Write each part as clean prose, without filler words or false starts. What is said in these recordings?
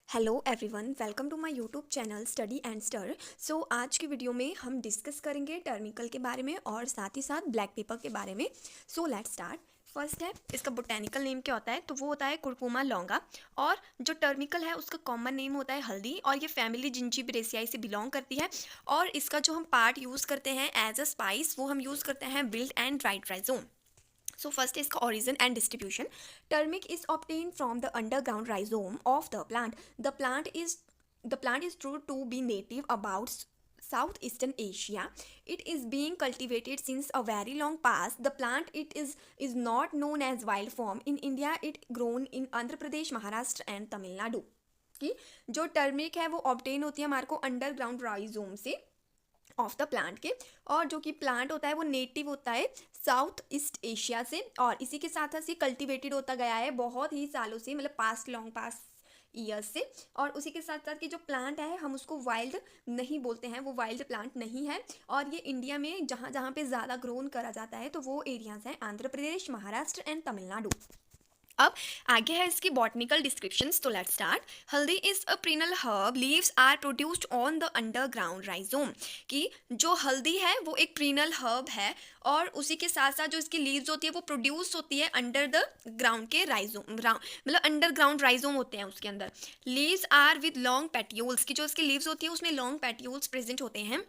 Hello everyone, welcome to my YouTube channel study and stir. So आज की video में हम डिस्कस करेंगे टर्मिकल के बारे में और साथ ही साथ ब्लैक पेपर के बारे में। So let's start. फर्स्ट है, इसका बोटेनिकल नेम क्या होता है, तो वो होता है कुरकुमा लौंगा। और जो टर्मिकल है उसका कॉमन नेम होता है हल्दी, और ये फैमिली जिंजीबरेसियाई से बिलोंग करती है। और इसका जो हम पार्ट यूज़ करते हैं एज अ स्पाइस, वो हम यूज़ करते हैं wild and dried rhizome. So first is origin and distribution. Turmeric is obtained from the underground rhizome of the plant. The plant is true to be native about Southeastern Asia. It is being cultivated since a very long past. The plant is not known as wild form in India. It grown in Andhra Pradesh, Maharashtra and Tamil Nadu. कि जो turmeric है वो obtain होती है हमारे को underground rhizome से of the plant के। और जो कि प्लांट होता है वो नेटिव होता है साउथ ईस्ट एशिया से, और इसी के साथ साथ ये कल्टिवेटेड होता गया है बहुत ही सालों से, मतलब पास्ट लॉन्ग पास्ट ईयर्स से। और उसी के साथ साथ कि जो प्लांट है हम उसको वाइल्ड नहीं बोलते हैं, वो वाइल्ड प्लांट नहीं है। और ये इंडिया में जहाँ जहाँ पे ज़्यादा ग्रोन करा जाता है तो वो एरियाज हैं आंध्र प्रदेश, महाराष्ट्र एंड तमिलनाडु। अब आगे है इसकी बॉटनिकल डिस्क्रिप्शंस, तो let's start. Haldi is a perennial herb, leaves are produced on the underground rhizome. कि जो हल्दी है वो एक प्रिनल हर्ब है, और उसी के साथ साथ जो इसकी लीव्स होती है वो प्रोड्यूस होती है अंडर द ग्राउंड के राइजोम, मतलब अंडरग्राउंड राइजोम होते हैं उसके अंदर। Leaves are with long petioles, की जो इसकी लीव्स होती है उसमें लॉन्ग पेट्यूल्स प्रेजेंट होते हैं।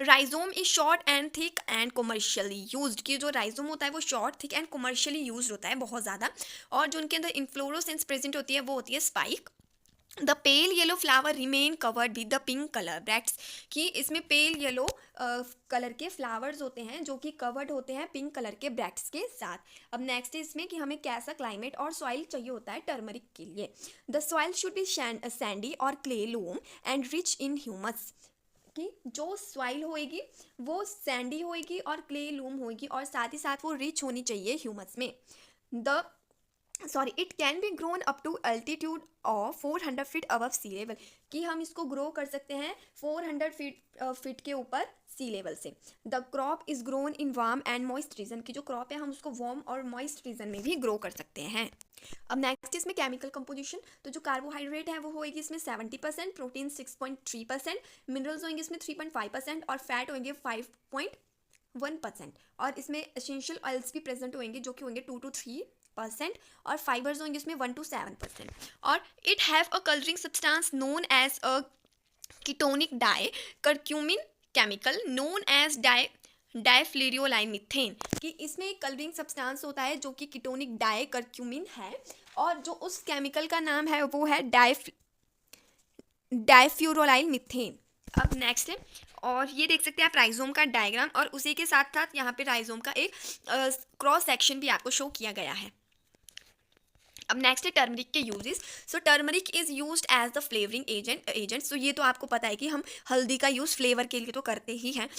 Rhizome is short and thick and commercially used, कि जो राइजोम होता है वो short, thick and commercially used होता है बहुत ज़्यादा। और जो उनके अंदर इन्फ्लोरोसेंस प्रेजेंट होती है वो होती है spike. The pale yellow flower remain covered with the pink colour bracts, कि इसमें पेल येलो कलर के फ्लावर्स होते हैं जो कि कवर्ड होते हैं पिंक कलर के ब्रैक्ट्स के साथ। अब नेक्स्ट इसमें कि हमें कैसा क्लाइमेट और सॉइल चाहिए होता है टर्मरिक के लिए। The soil should be sandy और clay loam and rich in humus, कि जो सॉइल होएगी वो सैंडी होएगी और क्ले लूम होएगी, और साथ ही साथ वो रिच होनी चाहिए ह्यूमस में। The it can be grown up to altitude of 400 feet above sea level, कि हम इसको ग्रो कर सकते हैं 400 फीट के ऊपर सी लेवल से। The crop is grown in warm and moist region, की जो क्रॉप है हम उसको वार्म और मॉइस्ट रीजन में भी ग्रो कर सकते हैं। अब नेक्स्ट इसमें केमिकल कंपोजिशन, तो जो कार्बोहाइड्रेट है वो होएगी इसमें 70%, प्रोटीन 6.3%, मिनरल्स होंगे इसमें 3.5%, और फैट होंगे 5.1%। और इसमें एसेंशियल ऑयल्स भी प्रेजेंट होंगे जो कि होंगे 2 to 3%, और फाइबर्स होंगे इसमें 1 to 7%। और it have a colouring substance known as a ketonic dye curcumin chemical known as diferuloyl methane, कि इसमें एक कलरिंग सब्सटेंस होता है जो कि कीटोनिक डाई करक्यूमिन है, और जो उस केमिकल का नाम है वो है डाइफ्लोरोलाइन मीथेन। अब नेक्स्ट है, और ये देख सकते हैं आप राइजोम का डायग्राम, और उसी के साथ साथ यहाँ पे राइजोम का एक क्रॉस सेक्शन भी आपको शो किया गया है। अब नेक्स्ट है टर्मरिक के uses. So turmeric is used as the flavouring agent. So ये तो आपको पता है कि हम हल्दी का यूज़ फ्लेवर के लिए तो करते ही हैं।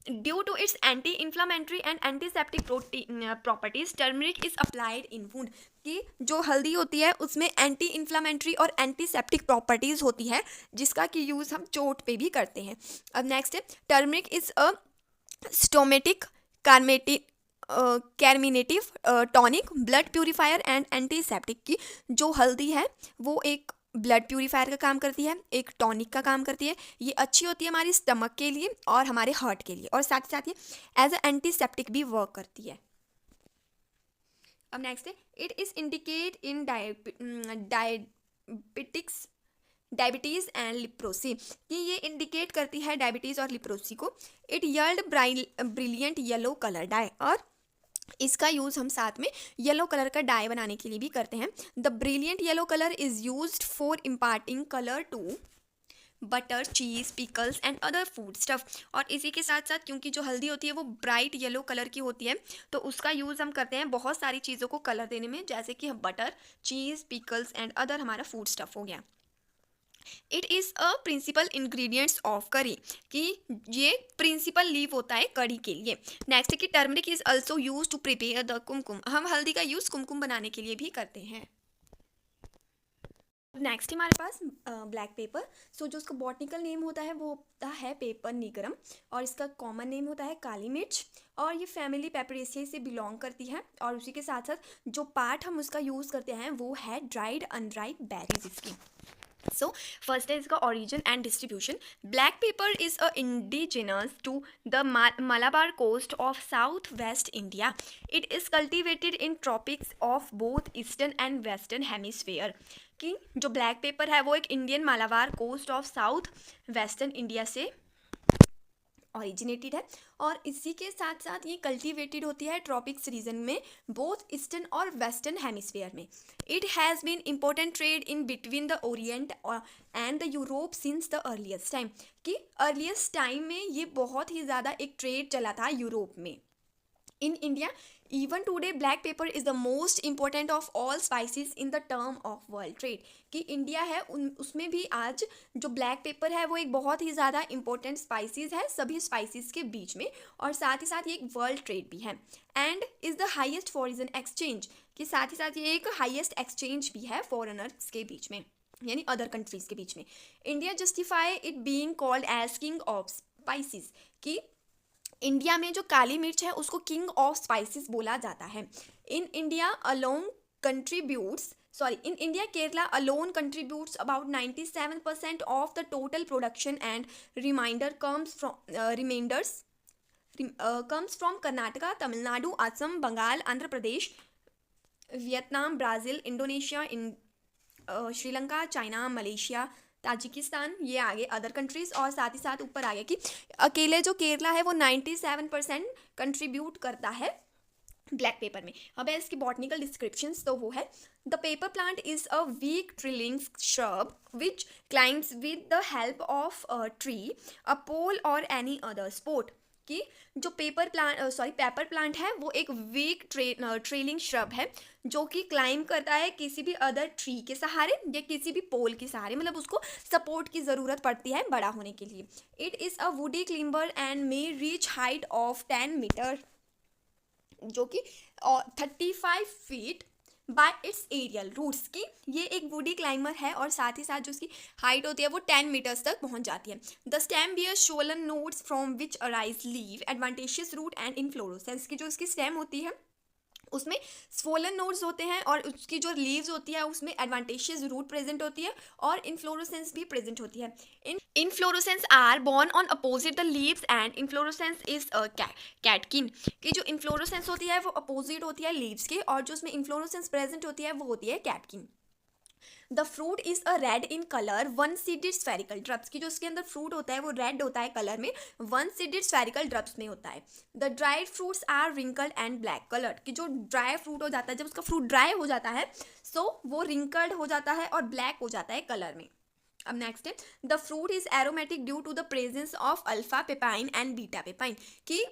Due to its anti inflammatory and antiseptic properties, turmeric is applied in wound, कि जो हल्दी होती है उसमें एंटी इन्फ्लामेटरी और एंटीसेप्टिक प्रॉपर्टीज होती है जिसका कि यूज़ हम चोट पे भी करते हैं। अब नेक्स्ट है, turmeric is a stomachic carminative tonic, blood purifier and antiseptic, की जो हल्दी है वो एक ब्लड प्यूरिफायर का काम करती है, एक टॉनिक का काम करती है। ये अच्छी होती है हमारी स्टमक के लिए और हमारे हार्ट के लिए, और साथ ही साथ ये एज अ एंटीसेप्टिक भी वर्क करती है। अब नेक्स्ट है, it is indicate in diabetes and leprosy, कि ये इंडिकेट करती है डायबिटीज़ और लिप्रोसी को। It yield brilliant yellow colour dye, और इसका यूज़ हम साथ में येलो कलर का डाई बनाने के लिए भी करते हैं। The brilliant yellow colour is used for imparting colour to butter, cheese, pickles and other food stuff. और इसी के साथ साथ क्योंकि जो हल्दी होती है वो ब्राइट येलो कलर की होती है, तो उसका यूज़ हम करते हैं बहुत सारी चीज़ों को कलर देने में, जैसे कि butter, cheese, pickles and other हमारा फूड स्टफ हो गया। It is a principal ingredients of curry, कि ये प्रिंसिपल लीव होता है करी के लिए। नेक्स्ट है कि turmeric is also use to prepare the kumkum, हम हल्दी का यूज़ कुमकुम बनाने के लिए भी करते हैं। नेक्स्ट हमारे पास ब्लैक पेपर। सो जो उसका बॉटनिकल नेम होता है वो होता है पेपर निगरम, और इसका कॉमन नेम होता है काली मिर्च, और ये फैमिली पेपरेसियाई से बिलोंग करती है। और उसी के साथ साथ जो पार्ट हम उसका यूज़ करते हैं वो है ड्राइड अनराइप बेरीज इसकी। सो फर्स्ट है इसका origin and distribution. Black pepper is a indigenous to the Malabar coast of southwest India. It is cultivated in tropics of both eastern and western hemisphere. कि जो black pepper है वो एक Indian Malabar coast of south western India से originated है और इसी के साथ साथ ये कल्टीवेटेड होती है ट्रॉपिक्स रीजन में बोथ ईस्टर्न और वेस्टर्न हेमिस्फीयर में. It has been important trade in between the orient and the Europe since the earliest time. कि अर्लीस्ट टाइम में ये बहुत ही ज़्यादा एक ट्रेड चला था यूरोप में. In India, even today, black pepper is the most important of all spices in the term of world trade. कि इंडिया है उसमें भी आज जो ब्लैक पेपर है वो एक बहुत ही ज़्यादा इंपॉर्टेंट स्पाइसेस है सभी स्पाइसेस के बीच में और साथ ही साथ ये एक वर्ल्ड ट्रेड भी है. And is the highest foreign exchange. कि साथ ही साथ ये एक हाईएस्ट एक्सचेंज भी है फॉरेनर्स के बीच में यानी अदर कंट्रीज़ के बीच में. India justify it being called as king of spices. कि इंडिया में जो काली मिर्च है उसको किंग ऑफ स्पाइसेस बोला जाता है. In India Kerala alone contributes about 97% of the total production and reminder comes from Karnataka, Tamil Nadu, Assam, Bengal, Andhra Pradesh, Vietnam, Brazil, Indonesia, Sri Lanka, China, Malaysia, Tajikistan, ये आगे अदर कंट्रीज़. और साथ ही साथ ऊपर आगे कि अकेले जो केरला है वो 97% कंट्रीब्यूट करता है ब्लैक पेपर में. अब है इसकी बॉटनिकल डिस्क्रिप्शंस. तो वो है the pepper plant is a weak trailing shrub which climbs with the help of a tree, a pole और एनी अदर स्पोर्ट. कि जो पेपर प्लांट है वो एक वीक ट्रेलिंग श्रब है जो कि क्लाइम करता है किसी भी अदर ट्री के सहारे या किसी भी पोल के सहारे, मतलब उसको सपोर्ट की ज़रूरत पड़ती है बड़ा होने के लिए. It is a woody climber and may reach height of 10 metre जो कि 35 feet by its aerial roots. की ये एक वुडी क्लाइंबर है और साथ ही साथ जो उसकी हाइट होती है वो 10 मीटर्स तक पहुंच जाती है. The stem bear swollen nodes from which arise leave adventitious root and inflorescence. की जो उसकी स्टेम होती है उसमें स्वोलन नोड्स होते हैं और उसकी जो लीव्स होती है उसमें एडवांटेशियस रूट प्रेजेंट होती है और इनफ्लोरेसेंस भी प्रेजेंट होती है. Inflorescence are borne on opposite the leaves and inflorescence is catkin. की जो इनफ्लोरेसेंस होती है वो अपोजिट होती है लीव्स के और जो उसमें इनफ्लोरेसेंस प्रेजेंट होती है वो होती है catkin. The fruit is a red in colour one seeded spherical drops. की जो उसके अंदर फ्रूट होता है वो रेड होता है कलर में, वन सीडेड स्फेरिकल ड्रप्स में होता है. The dried fruits are wrinkled and black coloured. की जो ड्राई फ्रूट हो जाता है जब उसका फ्रूट ड्राई हो जाता है सो वो रिंकल्ड हो जाता है और ब्लैक हो जाता है कलर में. अब नेक्स्ट है the fruit is aromatic due to the presence of alpha pinene and beta pinene. की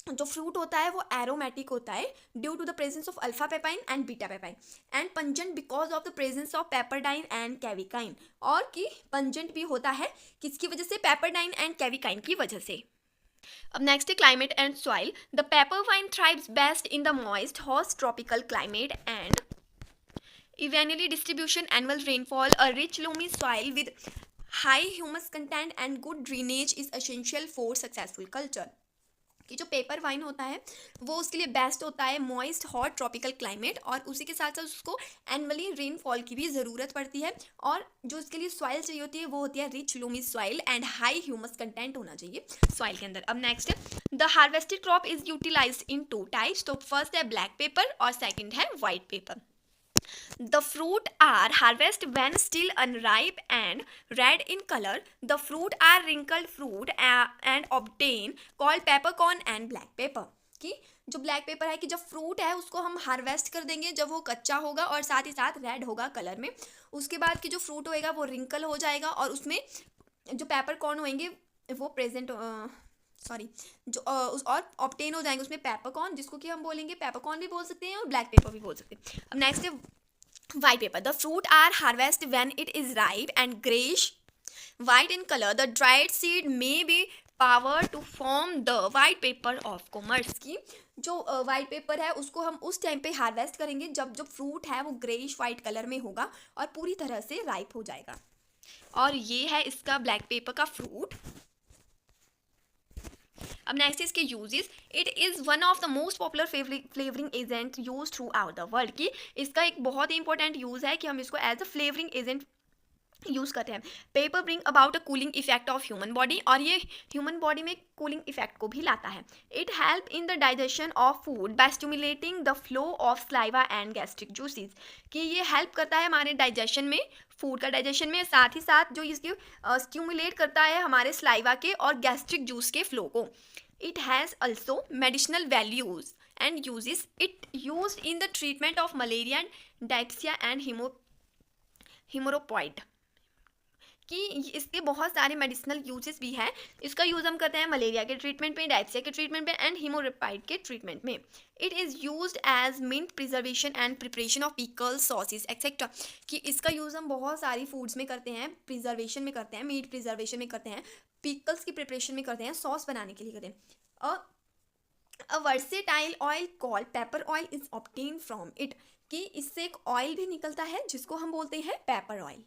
जो फ्रूट होता है वो एरोमेटिक होता है due to the presence of alpha pinene and beta pinene and pungent because of the presence of piperidine and chavicine. और कि pungent भी होता है किसकी वजह से, पेपरडाइन एंड कैविकाइन की वजह से. अब नेक्स्ट है climate and soil. The paper wine thrives best in the moist hot tropical climate and evenly distribution, annual rainfall, a rich loamy soil with high humus content and good drainage is essential for successful culture. कि जो paper wine होता है वो उसके लिए best होता है moist hot tropical climate और उसी के साथ साथ उसको एनुअली रेनफॉल की भी ज़रूरत पड़ती है और जो उसके लिए सॉइल चाहिए होती है वो होती है rich loamy soil and high humus content होना चाहिए सॉइल के अंदर. अब नेक्स्ट है the harvested crop is utilised in 2 types. तो फर्स्ट है ब्लैक पेपर और सेकेंड है white pepper. The fruit are harvested when still unripe and red in color. The fruit are wrinkled fruit and obtain called peppercorn and black pepper. कि जो black pepper है कि जब fruit है उसको हम हार्वेस्ट कर देंगे जब वो कच्चा होगा और साथ ही साथ रेड होगा कलर में. उसके बाद कि जो फ्रूट होएगा वो रिंकल हो जाएगा और उसमें जो पेपरकॉर्न होंगे वो प्रेजेंट और ऑब्टेन हो जाएंगे उसमें पेपरकॉर्न जिसको कि हम बोलेंगे पेपरकॉर्न भी बोल सकते हैं और ब्लैक पेपर भी बोल सकते हैं. अब नेक्स्ट है white paper. The fruit are harvested when it is ripe and grayish white in color. The dried seed may be powered to form the white paper of commerce. की जो white paper है उसको हम उस time पे harvest करेंगे जब जो फ्रूट है वो ग्रेइश वाइट कलर में होगा और पूरी तरह से राइप हो जाएगा. और ये है इसका ब्लैक पेपर का फ्रूट. अब नेक्स्ट इसके uses. It is one of the most popular flavouring agent use through out the world. की इसका एक बहुत ही इंपॉर्टेंट यूज़ है कि हम इसको as a flavouring agent use करते हैं। Pepper bring about a cooling effect of human body, और ये ह्यूमन बॉडी में कूलिंग इफेक्ट को भी लाता है। It help in the digestion of food by stimulating the flow of saliva and gastric juices, कि ये हेल्प करता है हमारे डाइजेशन में, फूड का डाइजेशन में, साथ ही साथ जो इसकी स्टिमुलेट करता है हमारे स्लाइवा के और गैस्ट्रिक जूस के फ्लो को। It has also medicinal values and uses. It use in the treatment of malaria, dyspepsia and haemorrhoid, कि इसके बहुत सारे मेडिसिनल यूजेस भी हैं। इसका यूज़ हम करते हैं मलेरिया के ट्रीटमेंट में, डायप्सिया के ट्रीटमेंट में एंड हीमोरेपाइड के ट्रीटमेंट में। It is used as mint preservation and preparation of pickles, sauces etcetera, कि इसका यूज़ हम बहुत सारी फूड्स में करते हैं, प्रिजर्वेशन में करते हैं, मीट प्रिजर्वेशन में करते हैं, पिकल्स की प्रिपरेशन में करते हैं, सॉस बनाने के लिए करते हैं। अ versatile oil called paper oil is obtain from it, कि इससे एक ऑयल भी निकलता है जिसको हम बोलते हैं पेपर ऑयल।